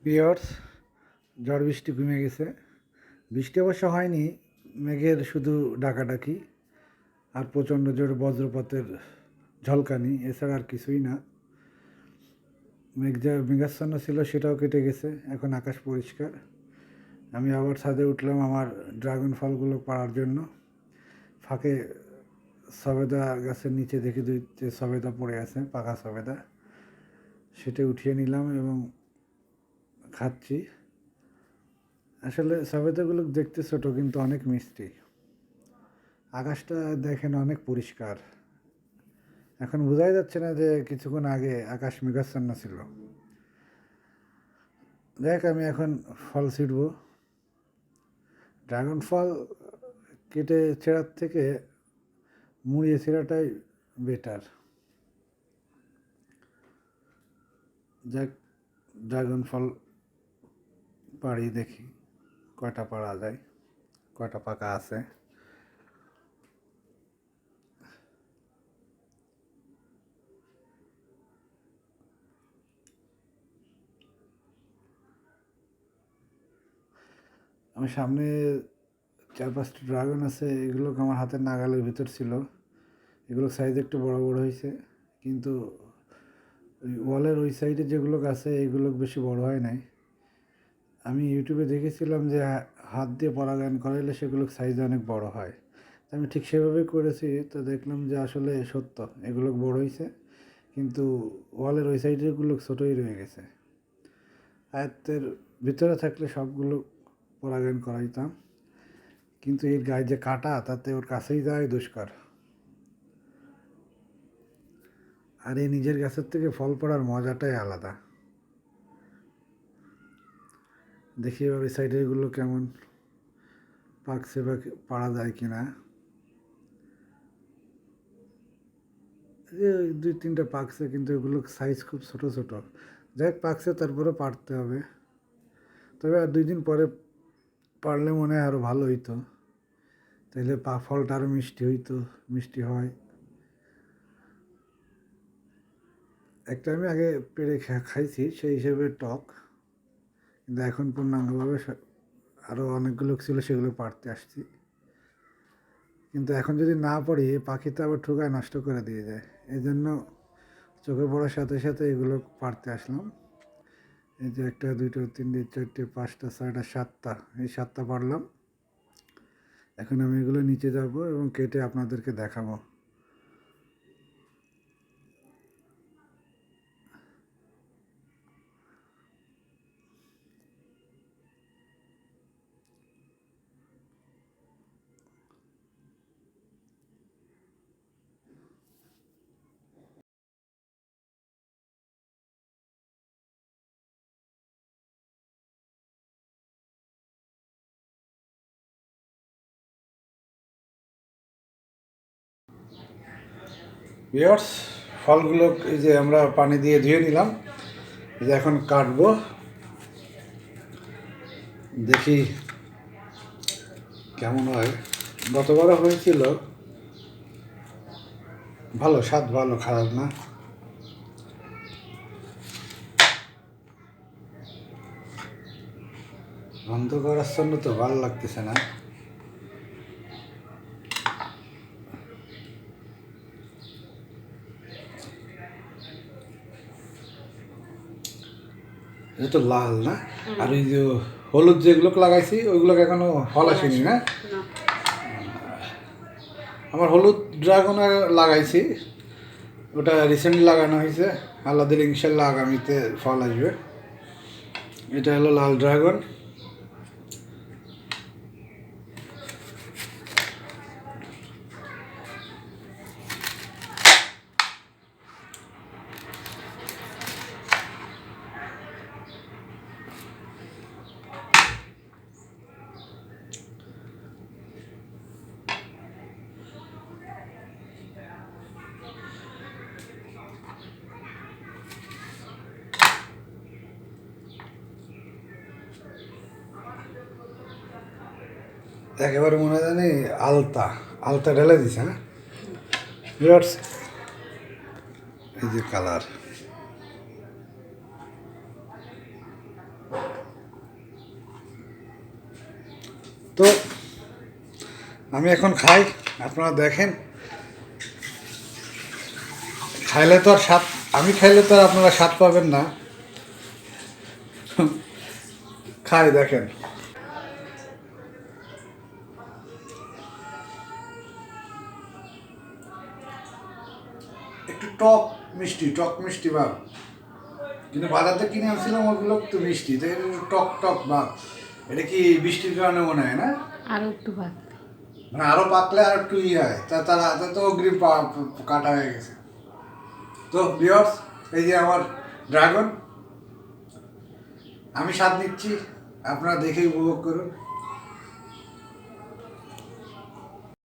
Pears ঝড় বৃষ্টি কমে গেছে। বৃষ্টি অবশ্য হয়নি, মেঘের শুধু ডাকাডাকি আর প্রচণ্ড জোরে বজ্রপাতের ঝলকানি, এছাড়া আর কিছুই না। মেঘাচ্ছন্ন ছিল সেটাও কেটে গেছে, এখন আকাশ পরিষ্কার। আমি আবার ছাদে উঠলাম আমার ড্রাগন ফলগুলো পাড়ার জন্য। ফাঁকে সবেদা গাছের নিচে দেখি দুইতে সবেদা পড়ে আছে, পাকা সবেদা, সেটা উঠিয়ে নিলাম এবং খাচ্ছি। আসলে সবেদাগুলো দেখতে ছোট কিন্তু অনেক মিষ্টি। আকাশটা দেখেন অনেক পরিষ্কার, এখন বোঝাই যাচ্ছে না যে কিছুক্ষণ আগে আকাশ মেঘাচ্ছন্ন ছিল। দেখ, আমি এখন ফল ছিঁড়ব। ড্রাগন ফল কেটে ছেঁড়ার থেকে মুড়িয়ে ছেঁড়াটাই বেটার। যাক, ড্রাগন ফল পাড়ি দেখি কয়টা পাড়া যায়, কয়টা পাকা আছে। আমার সামনে 4-5টা ড্রাগন আছে, এগুলো আমার হাতের নাগালের ভিতর ছিল। এগুলো সাইজ একটু বড় বড় হয়েছে, কিন্তু ওই ওয়ালের ওই সাইডে যেগুলো আছে এগুলো বেশি বড় হয় নাই। আমি ইউটিউবে দেখেছিলাম যে হাত দিয়ে পরাগায়ন করাইলে সেগুলো সাইজ অনেক বড় হয়। আমি ঠিক সেভাবেই করেছি, তো দেখলাম যে আসলে সত্য এগুলো বড় হয়েছে, কিন্তু ওয়ালের ওই সাইডেরগুলো ছোটোই রয়ে গেছে। আয়ত্তের ভিতরে থাকলে সবগুলো পরাগায়ন করাইতাম, কিন্তু এর গায়ে যে কাটা, তাতে ওর কাছেই যাওয়াই দুষ্কর। আর এই নিজের গাছের থেকে ফল পড়ার মজাটাই আলাদা। দেখি এবার এই সাইডেরগুলো কেমন পাকছে বা পাড়া যায় কিনা। এই 2-3টা পাকছে, কিন্তু এগুলো সাইজ খুব ছোট ছোট। যাই হোক, পাকছে, তারপরে পাড়তে হবে। তবে আর 2 দিন পরে পারলে মনে হয় আরও ভালো হইতো, তাইলে ফলটা আরও মিষ্টি হইতো, মিষ্টি হয়। একটা আমি আগে পেড়ে খাইছি, সেই হিসেবে টক, কিন্তু এখন পূর্ণাঙ্গভাবে আরও অনেকগুলো ছিল, সেগুলো পাড়তে আসছি। কিন্তু এখন যদি না পড়ি, পাখি তো আবার ঠুকায় নষ্ট করে দিয়ে যায়। এই জন্য চোখে পড়ার সাথে সাথে এগুলো পাড়তে আসলাম। এই যে 1, 2, 3, 4, 5, 6, 7টা, এই 7টা পাড়লাম। এখন আমি এগুলো নিচে যাব এবং কেটে আপনাদেরকে দেখাবো। ভিউয়ার্স, ফলগুলো এই যে আমরা পানি দিয়ে ধুয়ে নিলাম, এই যে এখন কাটবো। দেখি কেমন হয়। গতবারও হয়েছিল, ভালো স্বাদ, ভালো, খারাপ না। অন্ধকার আচ্ছন্ন তো ভালো লাগতেছে না। এটা তো লাল না? আর ওই যে হলুদ যেগুলো লাগাইছি ওইগুলোকে এখনো ফল আসেনি না? আমার হলুদ ড্রাগন লাগাইছি, ওটা রিসেন্টলি লাগানো হয়েছে। আল্লাহ দিলে ইনশাল্লাহ আগামীতে ফল আসবে। এটা হলো লাল ড্রাগন। একেবারে মনে জানি আলতা আলতা ঢেলে দিছে, হ্যাঁ ভিউয়ার্স, এই যে কালার। আমি এখন খাই, আপনারা দেখেন। খাইলে তো আর স্বাদ, আমি খাইলে তো আর আপনারা স্বাদ পাবেন না। খাই, দেখেন। একটু টক মিষ্টি ভাব, কিন্তু বাজার থেকে কিনে আনছিলাম ওগুলো একটু মিষ্টি, তো এটা একটু টক ভাব। এটা কি বৃষ্টির কারণে মনে হয় না? আরো একটু ভাত। মানে আরো পাকলে আর একটু হয়, তার হাতে তো অগ্রিম কাটা হয়ে গেছে। তো ভিউয়ার্স, এই যে আমার ড্রাগন, আমি স্বাদ নিচ্ছি, আপনারা দেখে উপভোগ করুন।